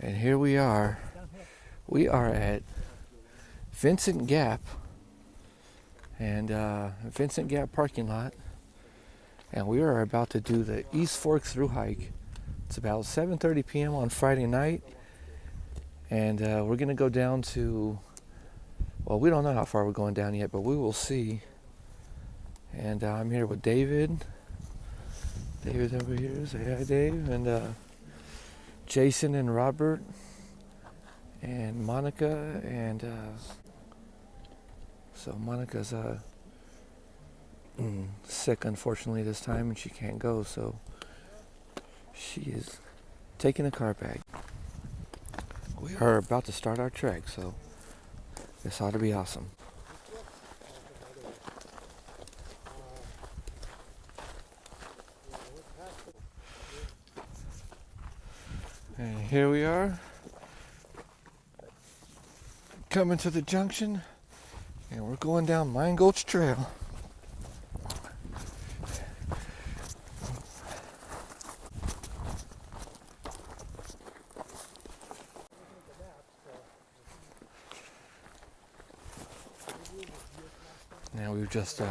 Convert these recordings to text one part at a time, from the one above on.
And here we are. We are at Vincent Gap and Vincent Gap parking lot. And we are about to do the East Fork through hike. It's about 7:30 p.m. on Friday night. And we're going to go down to, well, we don't know how far we're going down yet, but we will see. And I'm here with David. David's over here. Say hi, Dave. And Jason and Robert and Monica. And so Monica's sick, unfortunately, this time, and she can't go. So she is taking a car back. We are about to start our trek, so this ought to be awesome. And here we are, coming to the junction, and we're going down Mine Gulch Trail. Now we've just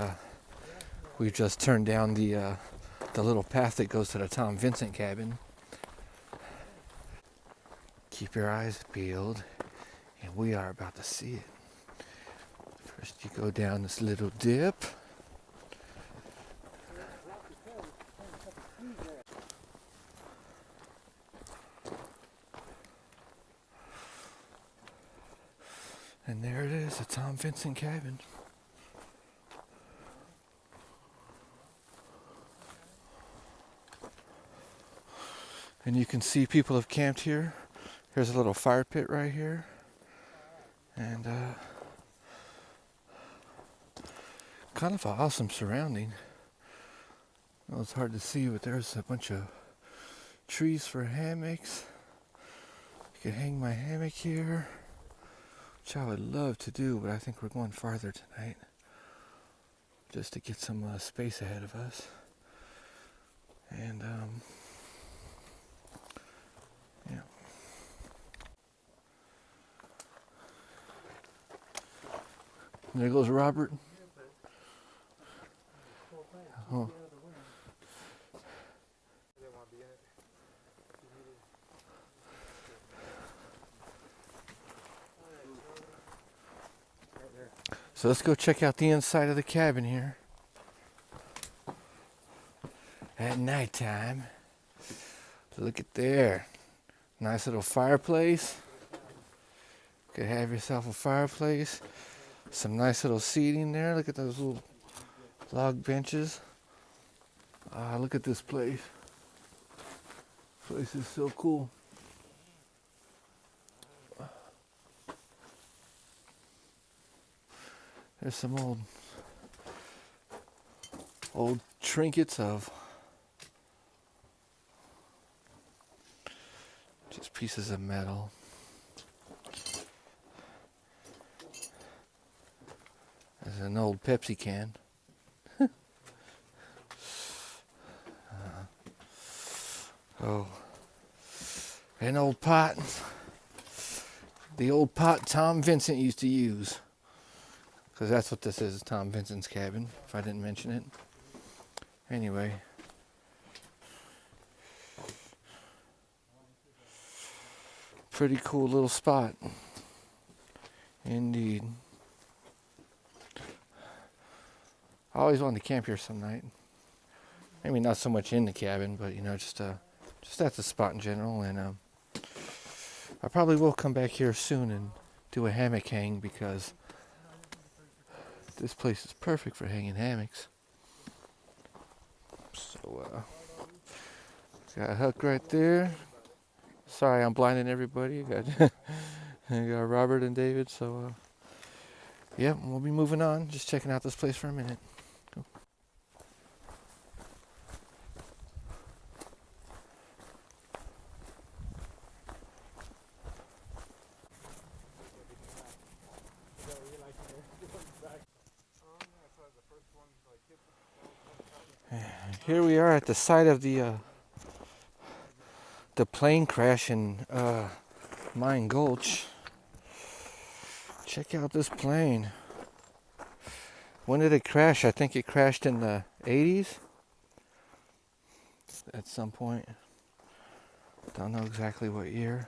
turned down the little path that goes to the Tom Vincent Cabin. Keep your eyes peeled, and we are about to see it. First you go down this little dip. And there it is, the Tom Vincent Cabin. And you can see people have camped here. Here's a little fire pit right here. And kind of an awesome surrounding. Well, it's hard to see, but there's a bunch of trees for hammocks. You can hang my hammock here, which I would love to do, but I think we're going farther tonight just to get some space ahead of us. And yeah. And there goes Robert. Oh. So let's go check out the inside of the cabin here. At nighttime. Look at there. Nice little fireplace. Could have yourself a fireplace. Some nice little seating there. Look at those little log benches. Look at this place. This place is so cool. There's some old trinkets of just pieces of metal. There's an old Pepsi can. An old pot. The old pot Tom Vincent used to use. Because that's what this is, Tom Vincent's cabin, if I didn't mention it. Anyway. Pretty cool little spot. Indeed. I always wanted to camp here some night. Maybe not so much in the cabin, but just at the spot in general. And I probably will come back here soon and do a hammock hang, because this place is perfect for hanging hammocks. So got a hook right there. Sorry, I'm blinding everybody. I got Robert and David. So yeah, we'll be moving on. Just checking out this place for a minute. Cool. Here we are at the site of the the plane crash in Mine Gulch. Check out this plane. When did it crash? I think it crashed in the 80s at some point. Don't know exactly what year.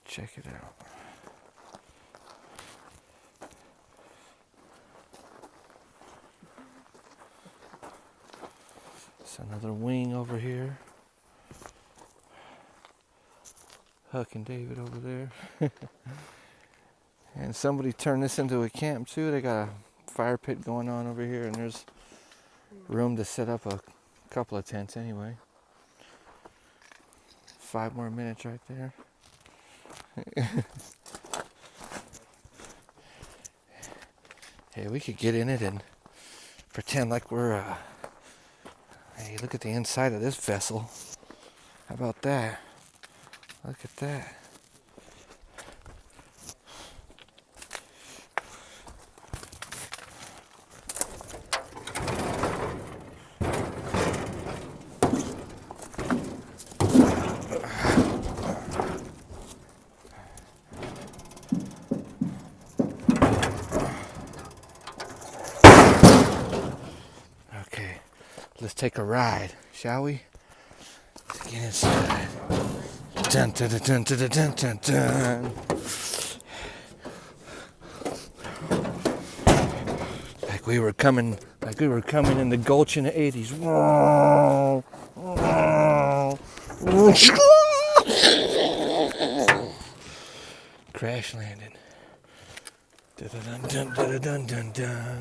Check it out. It's another wing over here. Huck and David over there. And somebody turned this into a camp too. They got a fire pit going on over here, and there's room to set up a couple of tents anyway. 5 more minutes right there. Hey, we could get in it and pretend like we're hey, look at the inside of this vessel. How about that? Look at that. Okay, let's take a ride, shall we? Let's get inside. Dun dun dun dun dun dun dun dun. Like we were coming in the gulch in the 80s. Crash landing. Dun dun dun dun dun dun.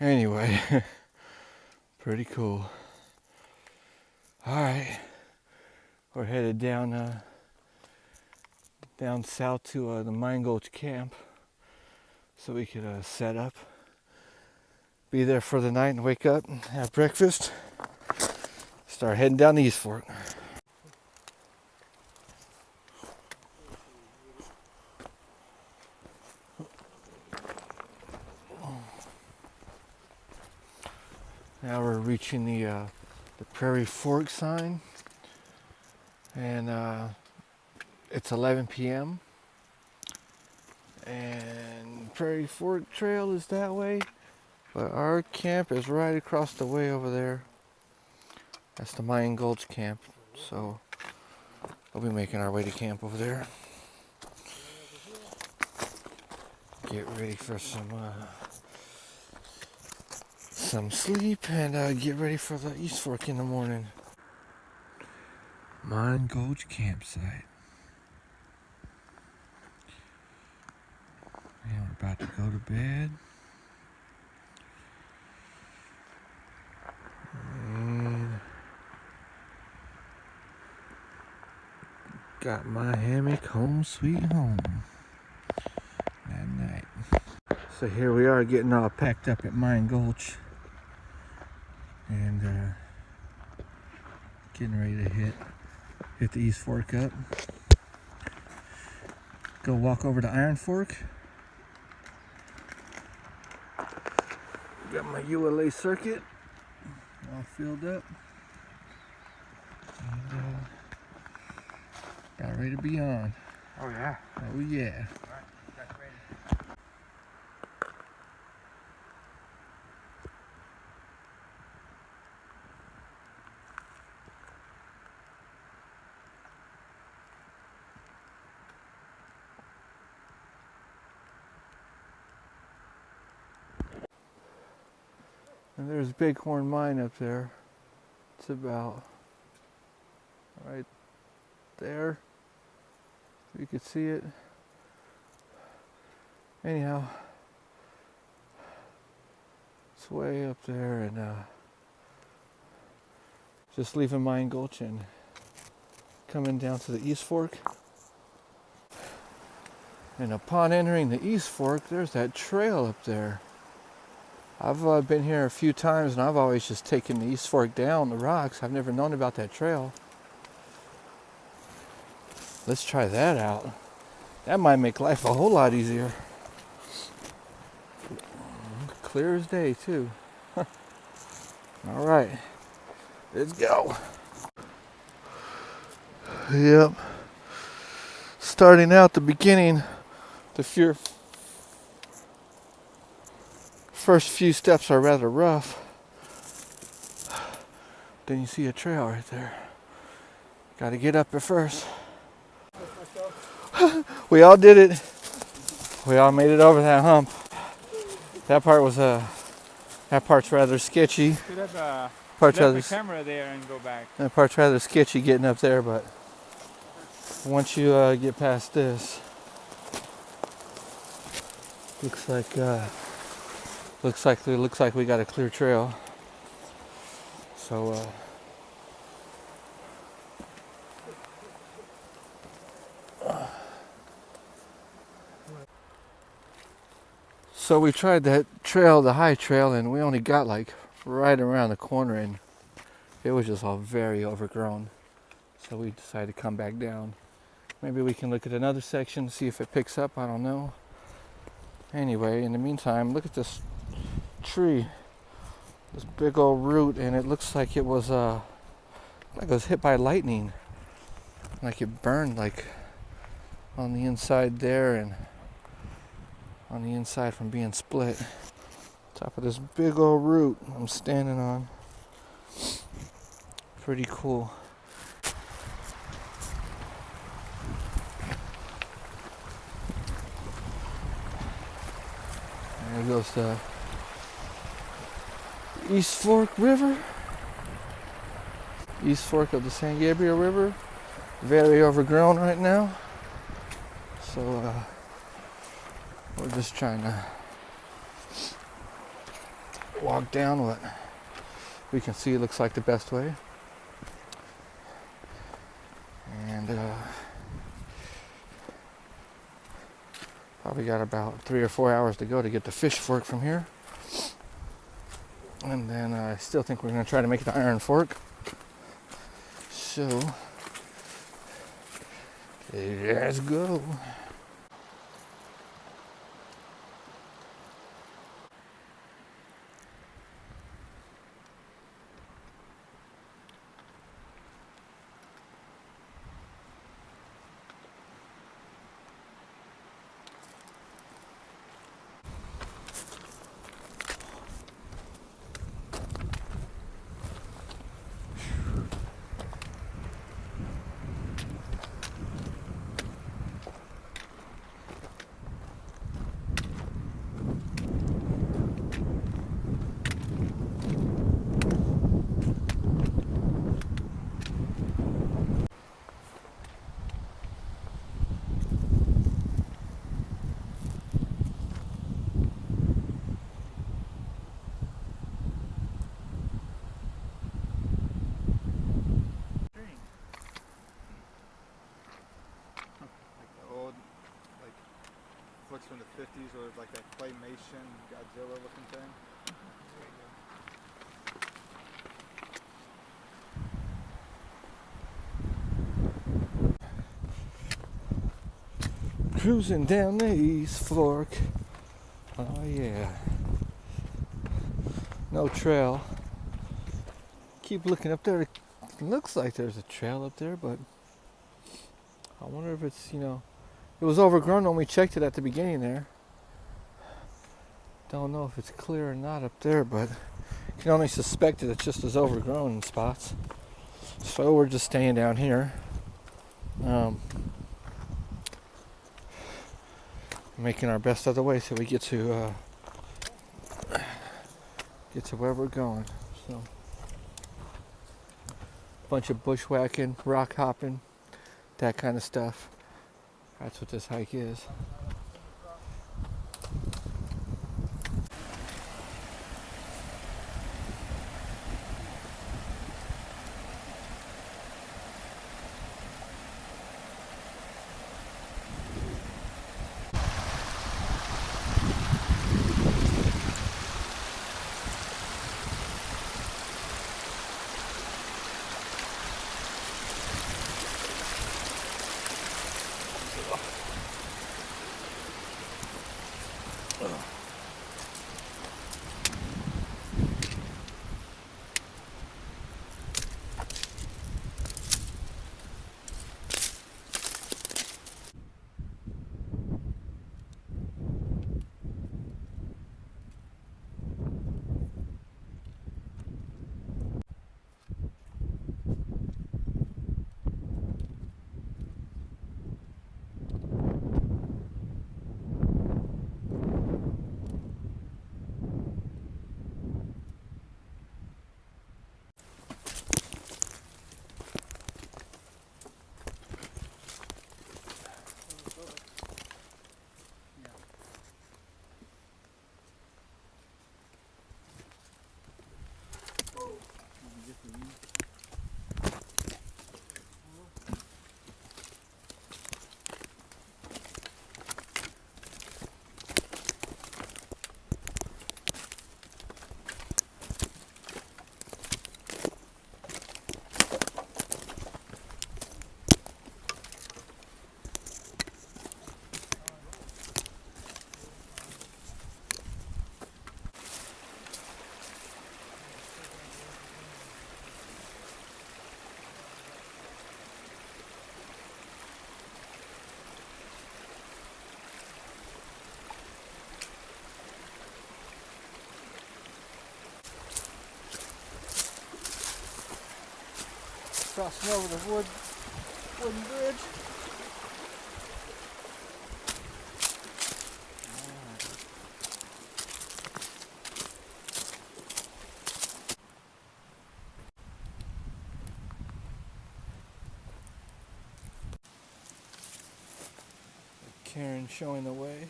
Anyway, pretty cool. All right, we're headed down south to the Mine Gulch camp, so we could set up, be there for the night, and wake up and have breakfast. Start heading down the East Fork. Now we're reaching the Prairie Fork sign, and it's 11 p.m. and Prairie Fork Trail is that way, but our camp is right across the way over there. That's the Mayan Gulch camp, so we'll be making our way to camp over there. Get ready for some sleep and get ready for the East Fork in the morning. Mine Gulch campsite. And we're about to go to bed. And got my hammock home sweet home that night. So here we are getting all packed up at Mine Gulch. And getting ready to hit the East Fork up. Go walk over to Iron Fork. Got my ULA circuit all filled up. And got ready to be on. Oh yeah. Oh yeah. And there's Bighorn Mine up there. It's about right there. You could see it. Anyhow, it's way up there, and just leaving Mine Gulch and coming down to the East Fork. And upon entering the East Fork, there's that trail up there. I've been here a few times, and I've always just taken the East Fork down the rocks. I've never known about that trail. Let's try that out. That might make life a whole lot easier. clear as day too. All right, let's go. Yep. Starting out the beginning, the first few steps are rather rough. Then you see a trail right there. Got to get up at first. We all did it. We all made it over that hump. That part's rather sketchy. Could have Part's left rather, the camera there and go back. that part's rather sketchy getting up there, but once you get past this, looks like we got a clear trail. So we tried that trail, the high trail, and we only got like right around the corner, and it was just all very overgrown. So we decided to come back down. Maybe we can look at another section, see if it picks up, I don't know. Anyway, in the meantime, look at this tree. This big old root, and it looks like it was hit by lightning. Like it burned like on the inside there and on the inside from being split. Top of this big old root I'm standing on. Pretty cool. There goes the East Fork River. East Fork of the San Gabriel River. Very overgrown right now. So we're just trying to walk down what we can see looks like the best way. And probably got about 3 or 4 hours to go to get to Fish Fork from here. And then I still think we're going to try to make it to Iron Fork. So, let's go. Looks from the 50s, or like a claymation Godzilla looking thing. Cruising down the East Fork. Oh yeah. No trail. Keep looking up there. It looks like there's a trail up there, but I wonder if it's, it was overgrown when we checked it at the beginning there. Don't know if it's clear or not up there, but you can only suspect that it's just as overgrown in spots. So we're just staying down here. Making our best other way so we get to where we're going. So bunch of bushwhacking, rock hopping, that kind of stuff. That's what this hike is. crossing over the wooden bridge. Karen showing the way.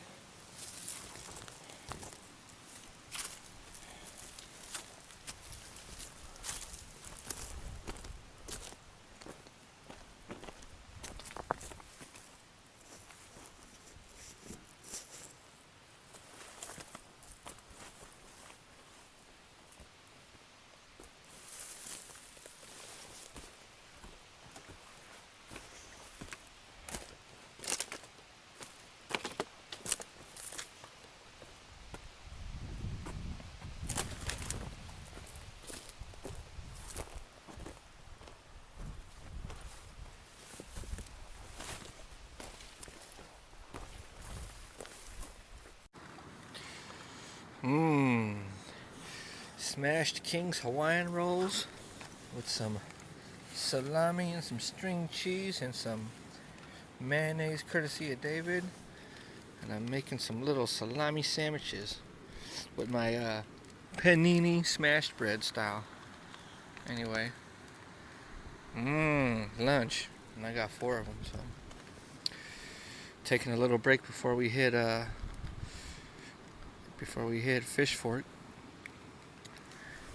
Smashed King's Hawaiian rolls with some salami and some string cheese and some mayonnaise courtesy of David. And I'm making some little salami sandwiches with my panini smashed bread style. Anyway, lunch. And I got 4 of them, so taking a little break before we hit Fish Fork.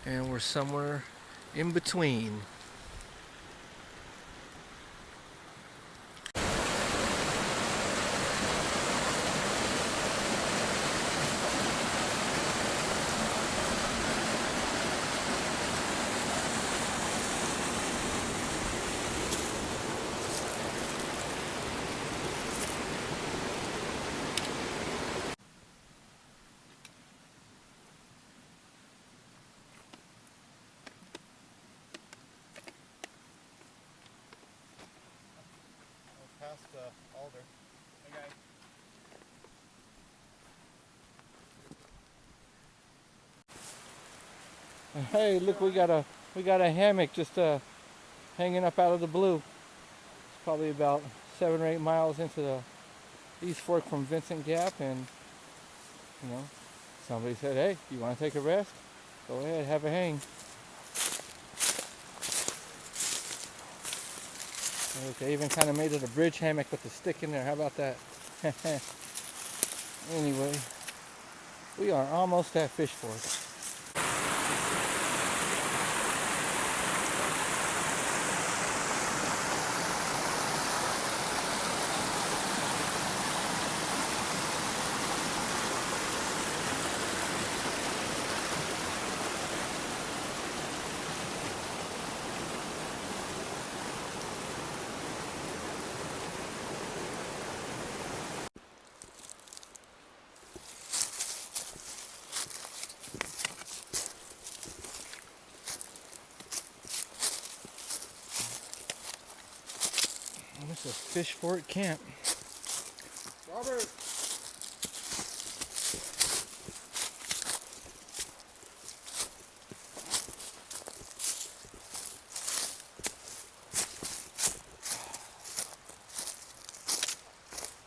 And we're somewhere in between. Past Alder. Hey guys. Hey, look, we got a hammock just hanging up out of the blue. It's probably about 7 or 8 miles into the East Fork from Vincent Gap, and you know, somebody said, "Hey, you want to take a rest? Go ahead, have a hang." Look, they even kind of made it a bridge hammock with a stick in there. How about that? Anyway, we are almost at Fish Fork. This is Fish Fork Camp. Robert!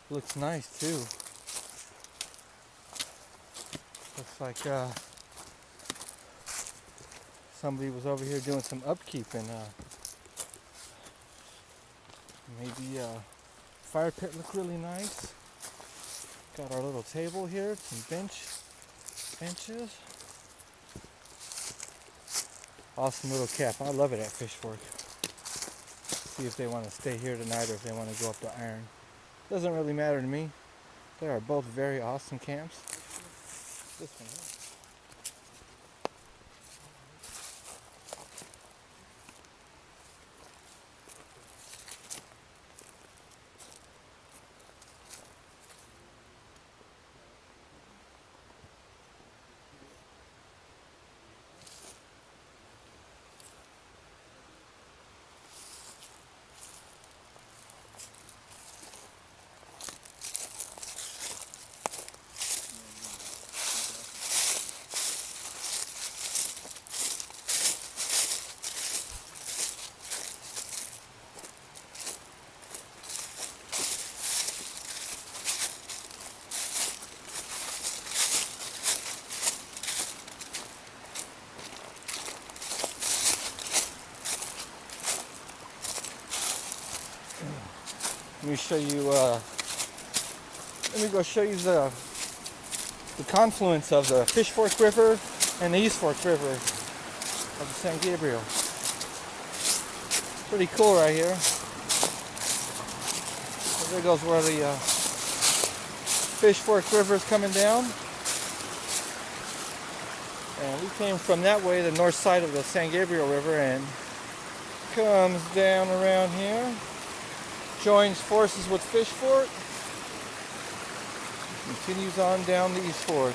Looks nice too. Looks like somebody was over here doing some upkeep and maybe fire pit looked really nice. Got our little table here, some benches. Awesome little camp. I love it at Fish Fork. See if they want to stay here tonight or if they want to go up to Iron. Doesn't really matter to me. They are both very awesome camps. This one here. me show you. Let me go show you the confluence of the Fish Fork River and the East Fork River of the San Gabriel. Pretty cool right here. So there goes where the Fish Fork River is coming down. And we came from that way, the north side of the San Gabriel River, and comes down around here, joins forces with Fish Fork, continues on down the East Fork.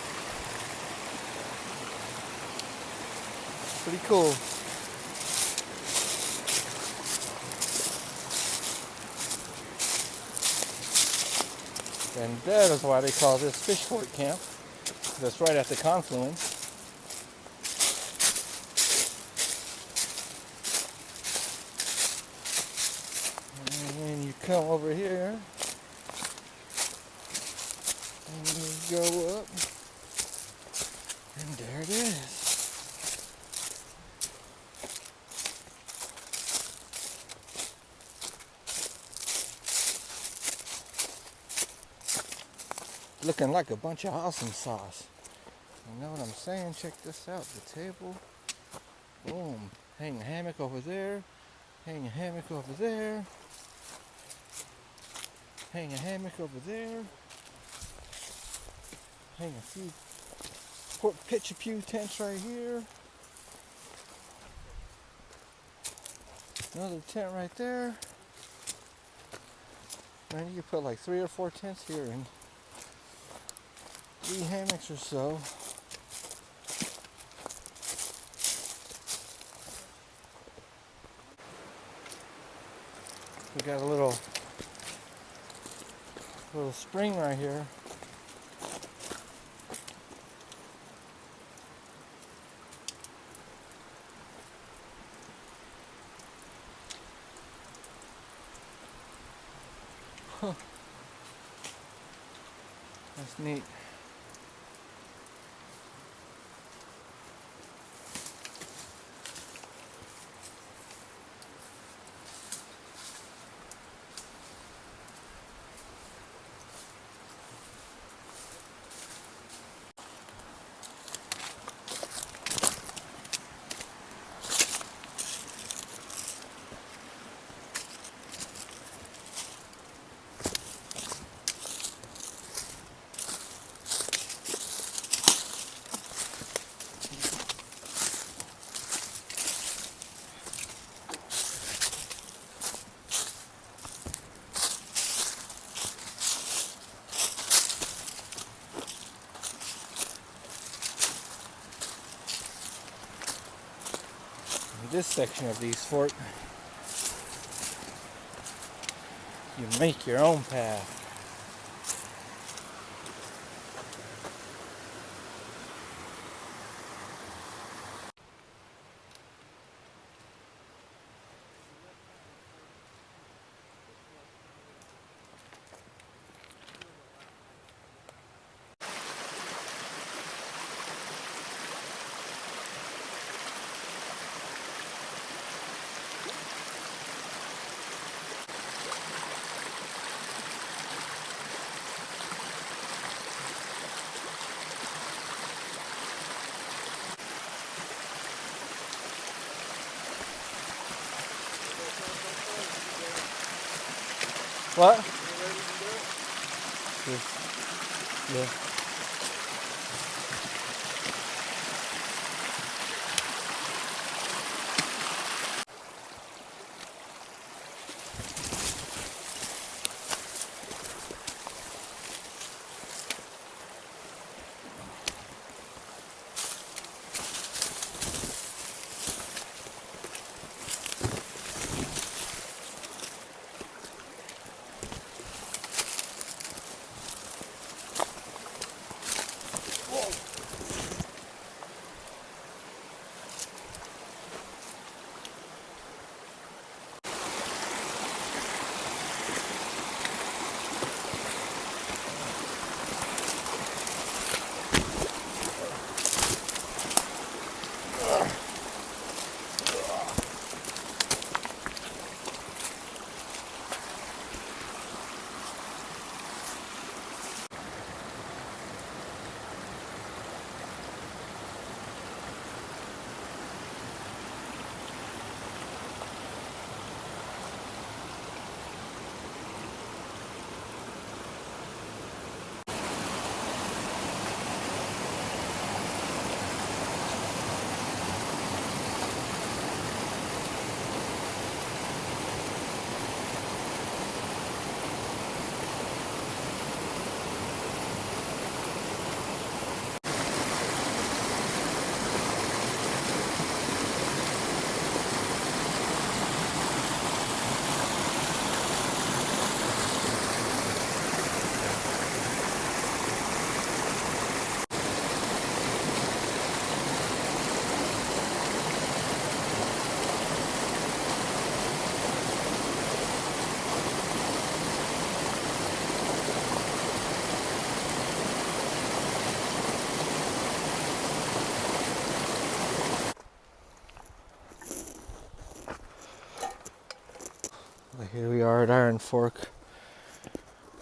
Pretty cool. And that is why they call this Fish Fork Camp. That's right at the confluence. And then you come over here and you go up, and there it is. Looking like a bunch of awesome sauce. You know what I'm saying? Check this out. The table. Boom. Hang a hammock over there. Hang a hammock over there. Hang a hammock over there. Hang a few. Pitch a few tents right here. Another tent right there. And you can put like 3 or 4 tents here and 3 hammocks or so. We got a little spring right here. Huh. That's neat. This section of the East Fork, you make your own path. What? Yeah. Here we are at Iron Fork.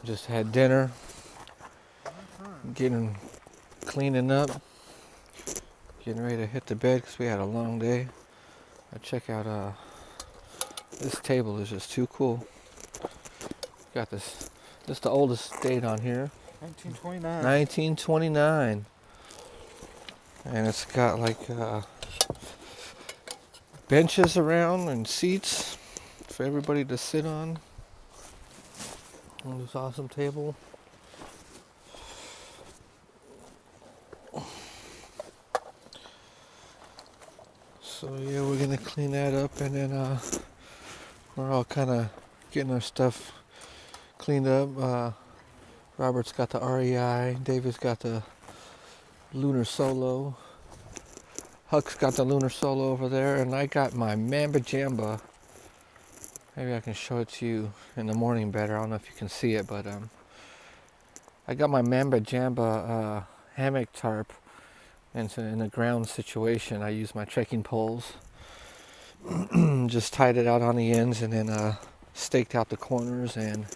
Just had dinner. Cleaning up. Getting ready to hit the bed because we had a long day. I check out this table is just too cool. Got this is the oldest date on here. 1929. 1929. And it's got like benches around and seats for everybody to sit on this awesome table. So yeah, we're gonna clean that up, and then we're all kind of getting our stuff cleaned up. Robert's got the REI, David's got the Lunar Solo, Huck's got the Lunar Solo over there, and I got my Mamba Jamba. Maybe I can show it to you in the morning better. I don't know if you can see it, but I got my Mamba Jamba hammock tarp. And so in a ground situation, I use my trekking poles. Just tied it out on the ends, and then staked out the corners, and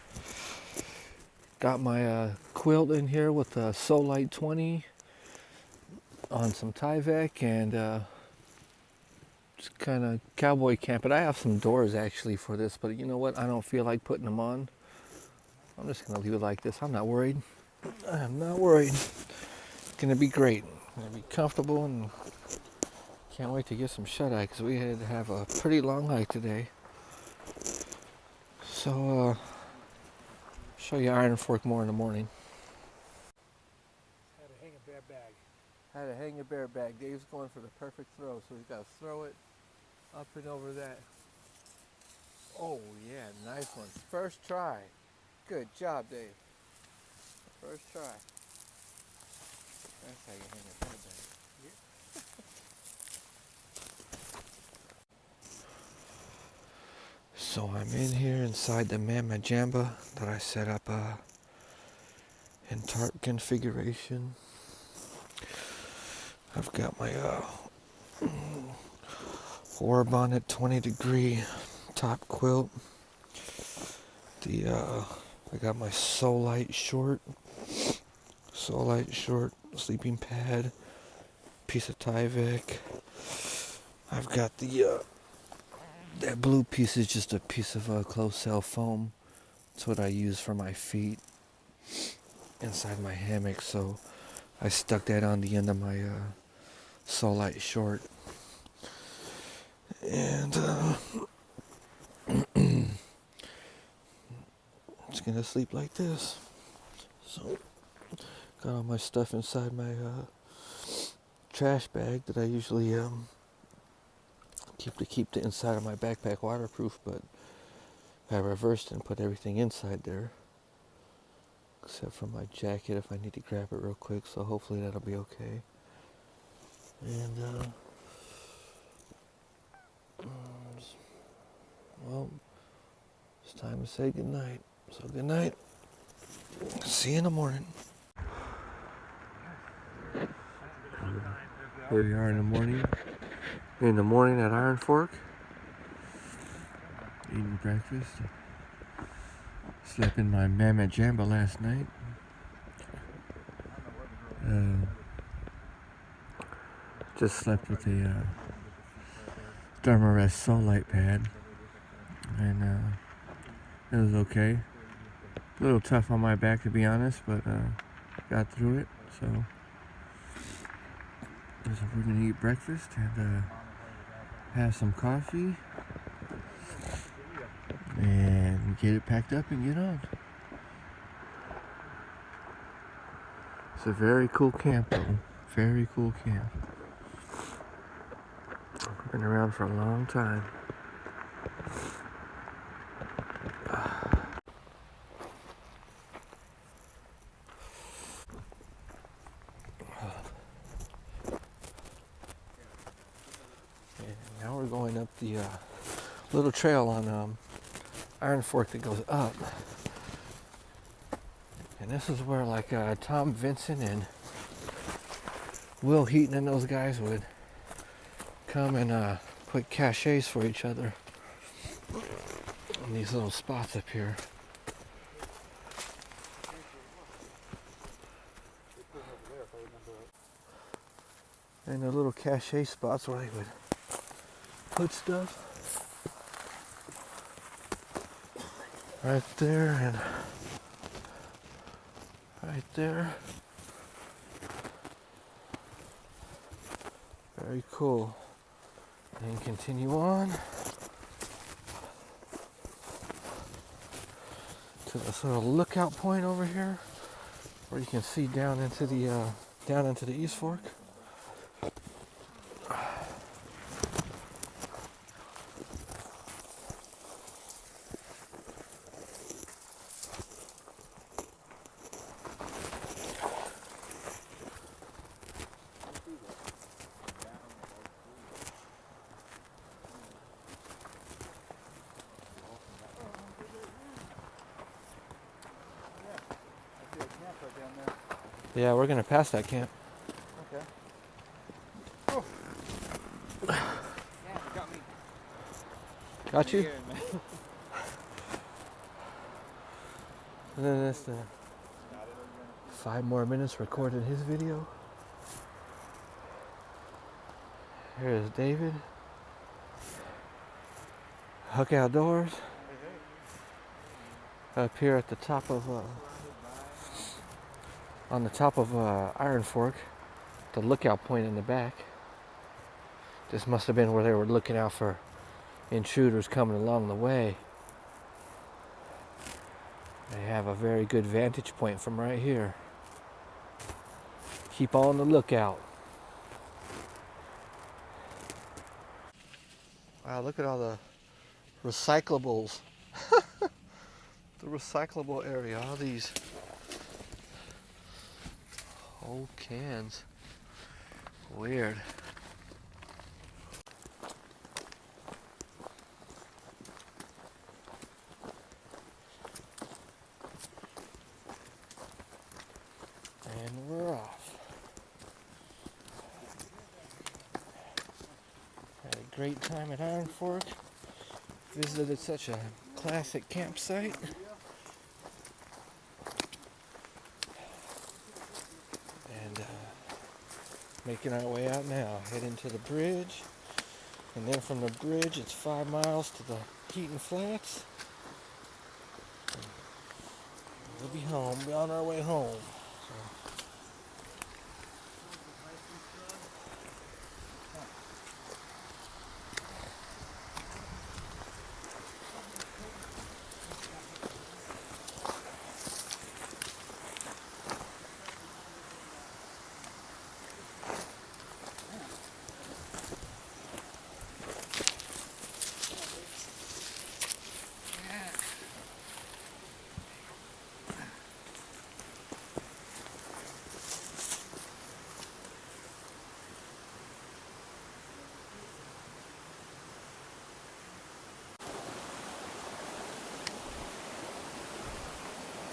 got my quilt in here with a Solite 20 on some Tyvek, and just kind of cowboy camp. But I have some doors actually for this, but you know what? I don't feel like putting them on. I'm just gonna leave it like this. I'm not worried. I'm not worried. It's gonna be great. Gonna be comfortable, and can't wait to get some shut-eye because we had to have a pretty long hike today. So show you Iron Fork more in the morning. Had to hang a bear bag. Had to hang a bear bag. Dave's going for the perfect throw, so he's got to throw it up and over that. Oh yeah, nice one. First try. Good job, Dave. First try. That's how you hang a bear bag. So I'm in here inside the Mamba Jamba that I set up in tarp configuration. I've got my orb on it, 20-degree top quilt. I got my Solite short sleeping pad, piece of Tyvek. I've got that blue piece is just a piece of closed cell foam. That's what I use for my feet inside my hammock. So I stuck that on the end of my Solite short. And just gonna sleep like this. So got all my stuff inside my trash bag that I usually keep the inside of my backpack waterproof, but I reversed and put everything inside there except for my jacket if I need to grab it real quick, so hopefully that'll be okay. And well, it's time to say goodnight. So good night. See you in the morning. Here we are in the morning. In the morning at Iron Fork. Eating breakfast. Slept in my Mamba Jamba last night. Just slept with a Thermarest Solite pad. And it was okay. A little tough on my back, to be honest, but got through it. So we're gonna eat breakfast and have some coffee and get it packed up and get on. It's a very cool camp, though. Very cool camp. Been around for a long time. Now we're going up the little trail on Iron Fork that goes up. And this is where like Tom, Vincent, and Will Heaton and those guys would come and put caches for each other. in these little spots up here. And the little cache spots where they would put stuff. Right there and right there. Very cool. And continue on to this little lookout point over here, where you can see down into the East Fork. Yeah, we're gonna pass that camp. Okay. Oh. Yeah, you got me. Got you? Yeah, man. And then that's 5 more minutes recording his video. Here's David. Hook Outdoors. Up here at the top of on the top of Iron Fork, the lookout point in the back. This must have been where they were looking out for intruders coming along the way. They have a very good vantage point from right here. Keep on the lookout. Wow, look at all the recyclables. The recyclable area, all these old cans. Weird. And we're off. Had a great time at Iron Fork. Visited such a classic campsite. And making our way out now, heading to the bridge. And then from the bridge, it's 5 miles to the Heaton Flats. And we'll be home, be on our way home.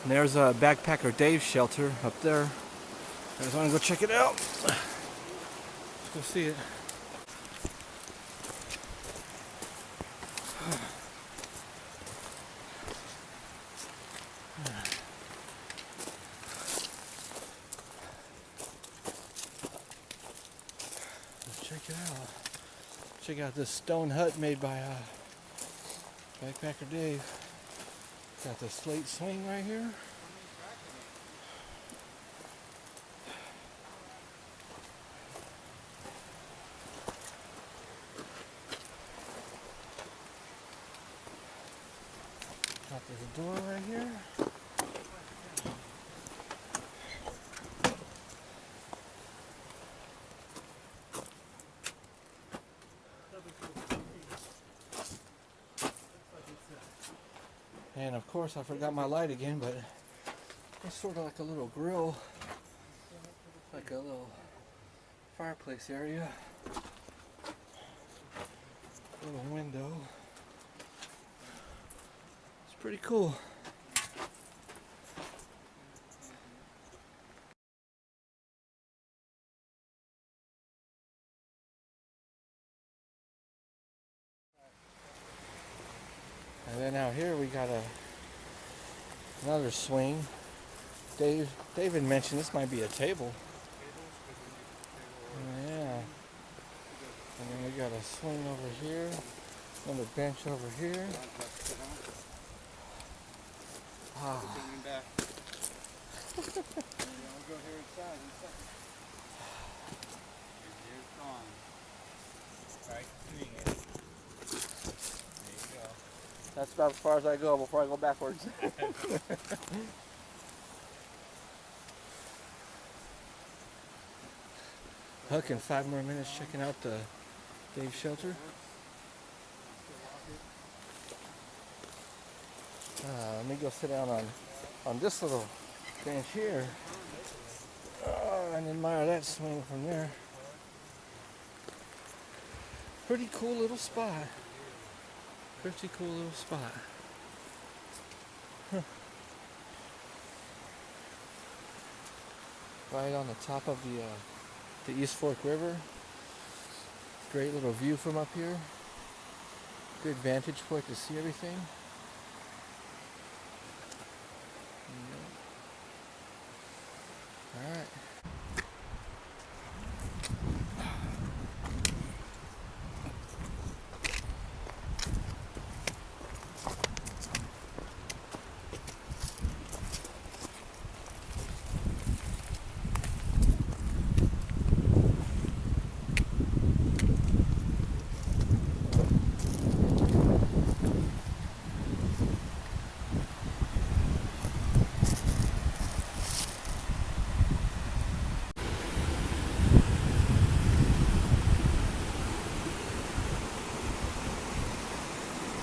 And there's a Backpacker Dave's shelter up there. I just want to go check it out. Let's go see it. Let's check it out. Check out this stone hut made by Backpacker Dave. Got the slate swing right here. Got this door right here. And of course I forgot my light again, but it's sort of like a little grill, like a little fireplace area, little window. It's pretty cool. And then And out here we got another swing. David mentioned this might be a table. Yeah. And then we got a swing over here. Another bench over here. Ah. We'll go here inside in a second. Here's gone. Right swing it. There you go. That's about as far as I go before I go backwards. Huck in 5 more minutes checking out the Dave's shelter. Let me go sit down on this little bench here and admire that swing from there. Pretty cool little spot. Pretty cool little spot. Huh. Right on the top of the East Fork River. Great little view from up here. Good vantage point to see everything. All right.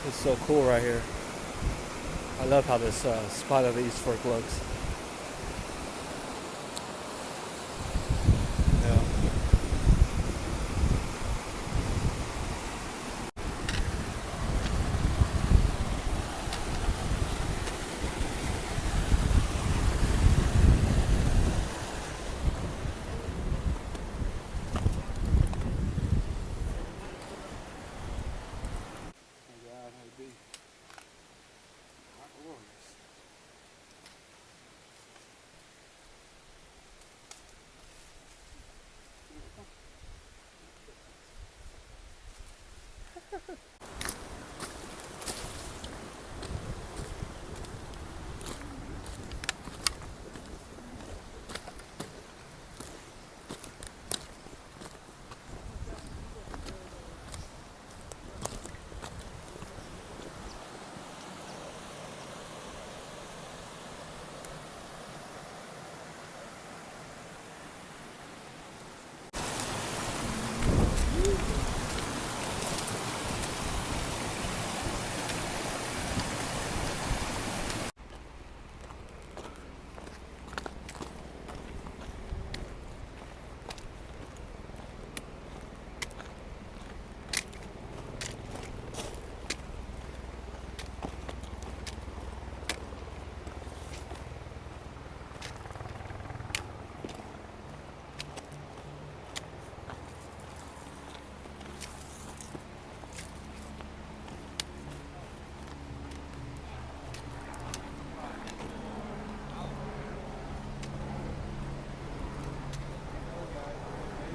It's so cool right here. I love how this spot of the East Fork looks. Yeah.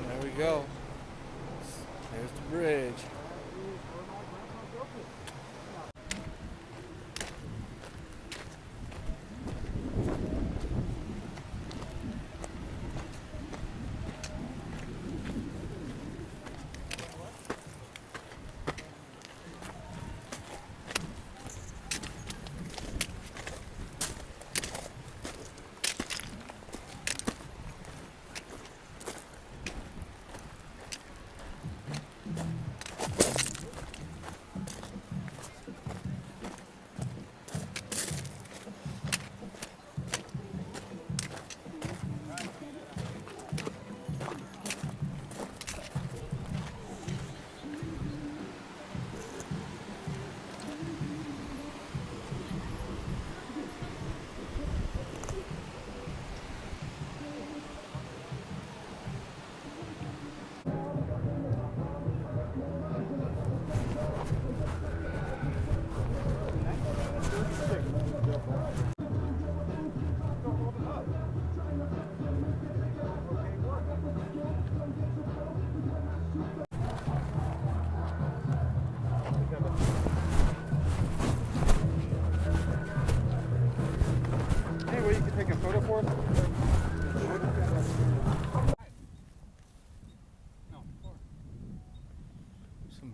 There we go. There's the bridge.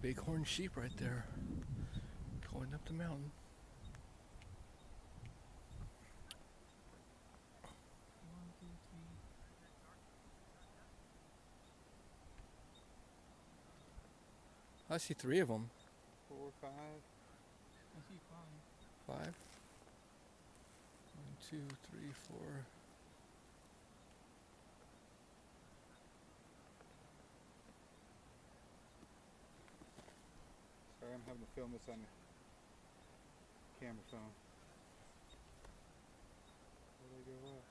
bighorn sheep right there going up the mountain. I see 3 of them. 4, 5. I see 5. 5. 1, 2, 3, 4. Sorry, I'm having to film this on the camera phone. Where did they go up?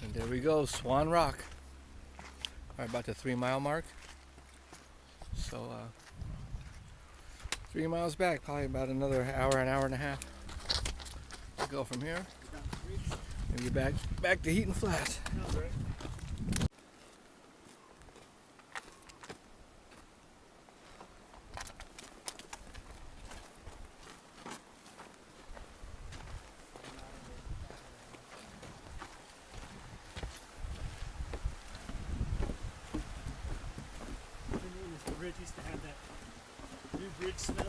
And there we go, Swan Rock. Right about the 3-mile mark. So 3 miles back, probably about another hour, an hour and a half to go from here. And get back to Heaton Flats. The bridge used to have that new bridge smell.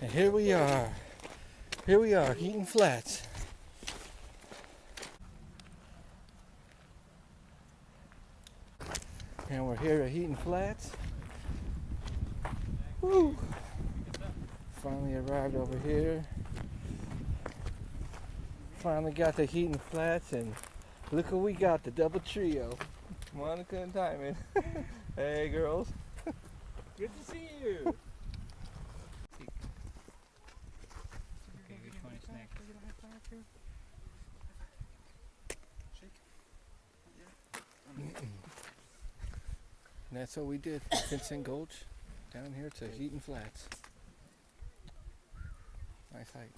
And here we are, Heaton Flats. And we're here at Heaton Flats. Woo! Finally arrived over here. Finally got to Heaton Flats, and look what we got, the double trio. Monica and Timon. Hey girls. Good to see you. that's what we did. Vincent Gulch down here to Heaton Flats. Nice hike.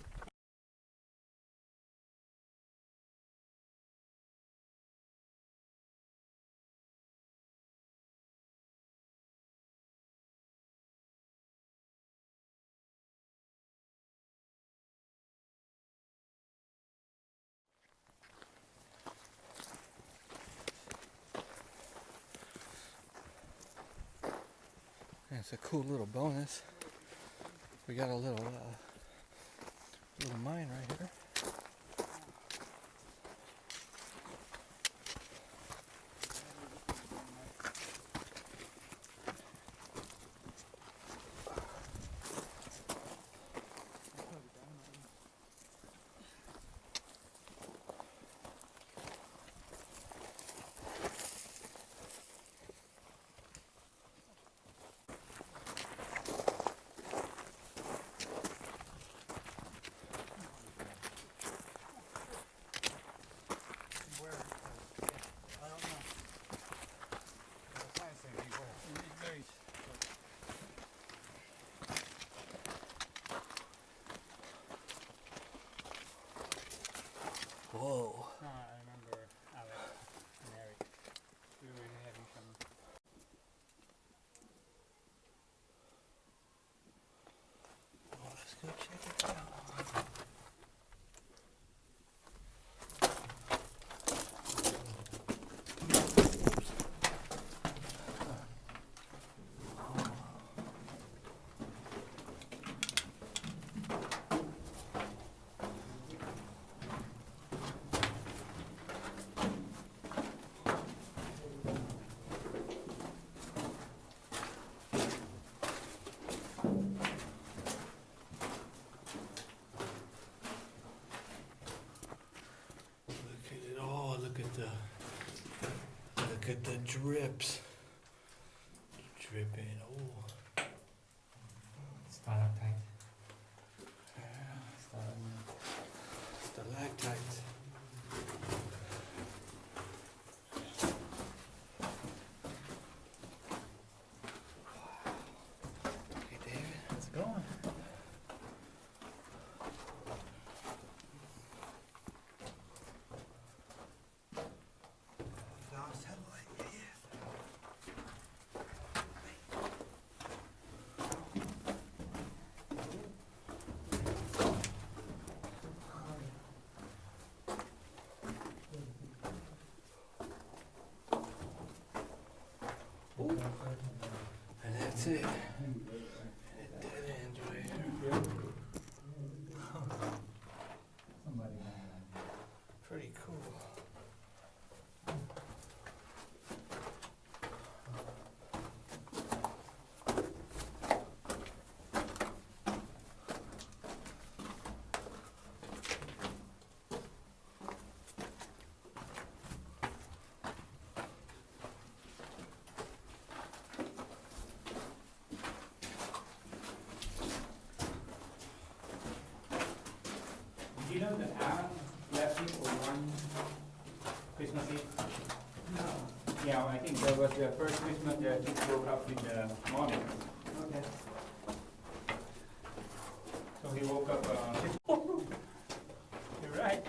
It's a cool little bonus. We got a little mine right here. Whoa. No, I remember Alex and Eric. We were having some. Well, let's go check it out. Look at the drips. Dripping. Oh. Stalactite. Stalactites. Hey David, how's it going? And that's it. And a dead end right here. Pretty cool. Do you know that Aaron left you for one Christmas Eve? No. Yeah, well, I think that was the first Christmas that he woke up in the morning. Okay. So he woke up. You're right.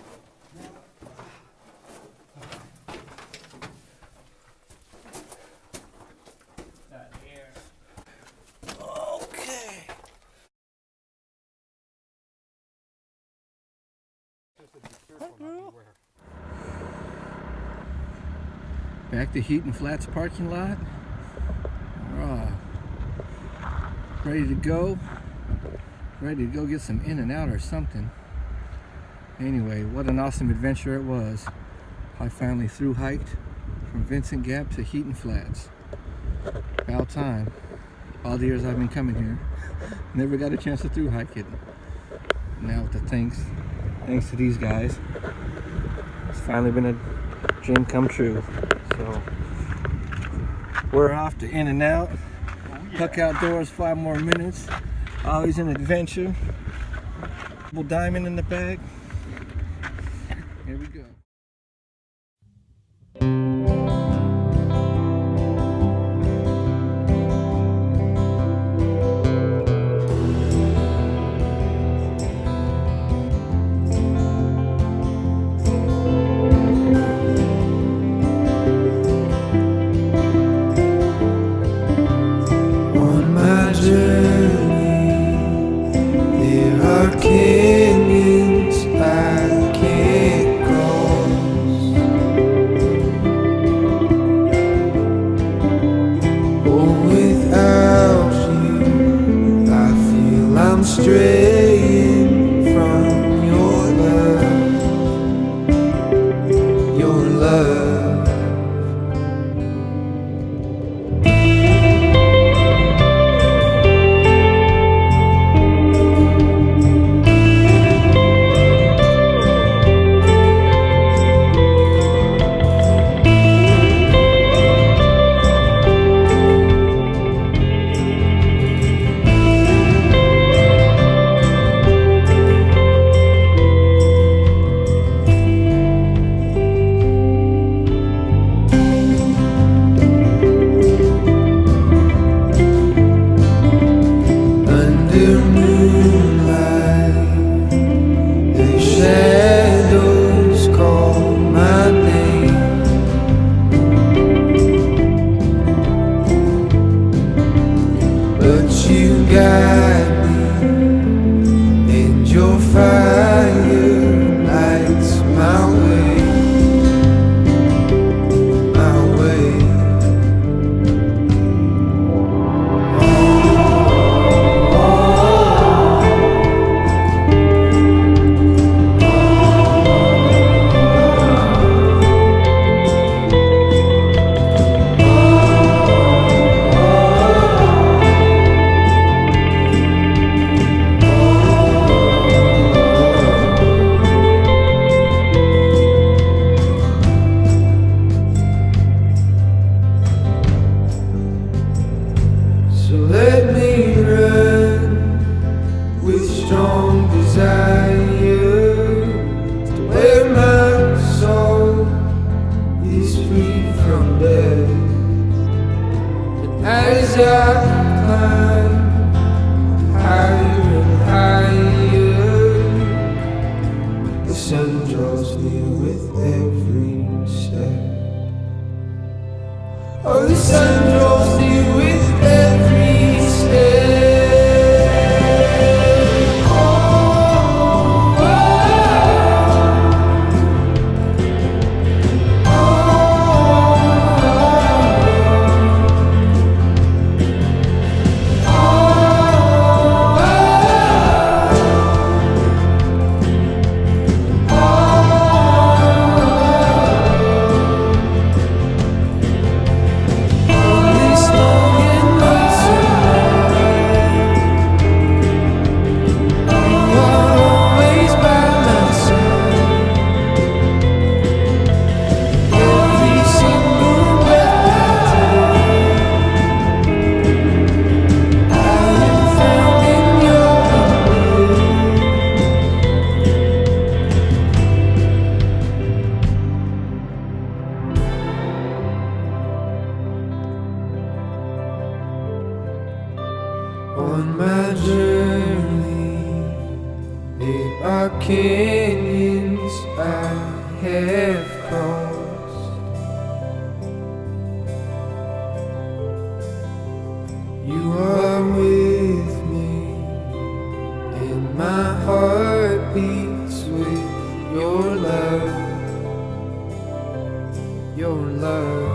That air. Okay. Back to Heaton Flats parking lot. Ready to go. Ready to go get some in and out or something. Anyway, what an awesome adventure it was. I finally through hiked from Vincent Gap to Heaton Flats. About time. All the years I've been coming here, never got a chance to through hike it. Now with the thanks to these guys, it's finally been a dream come true. So we're off to In and Out. Puck Outdoors, 5 more minutes. Always an adventure. Double diamond in the bag. Here we go. are canyons I can't cross. Oh, without you, I feel I'm straying from your love, your love. Under moonlight, the shadows call my name. But you guide me, and your fire lights my way, my way. So let me run with strong desire to where my soul is free from death. And as I climb higher and higher, the sun draws near with every step. Oh, the sun draws near with every step. Oh, oh, this long and lonesome night, you are always by my side. Every single breath I take, I am found in your On my journey, there are canyons I have crossed. You are with me, and my heart beats with your love, your love.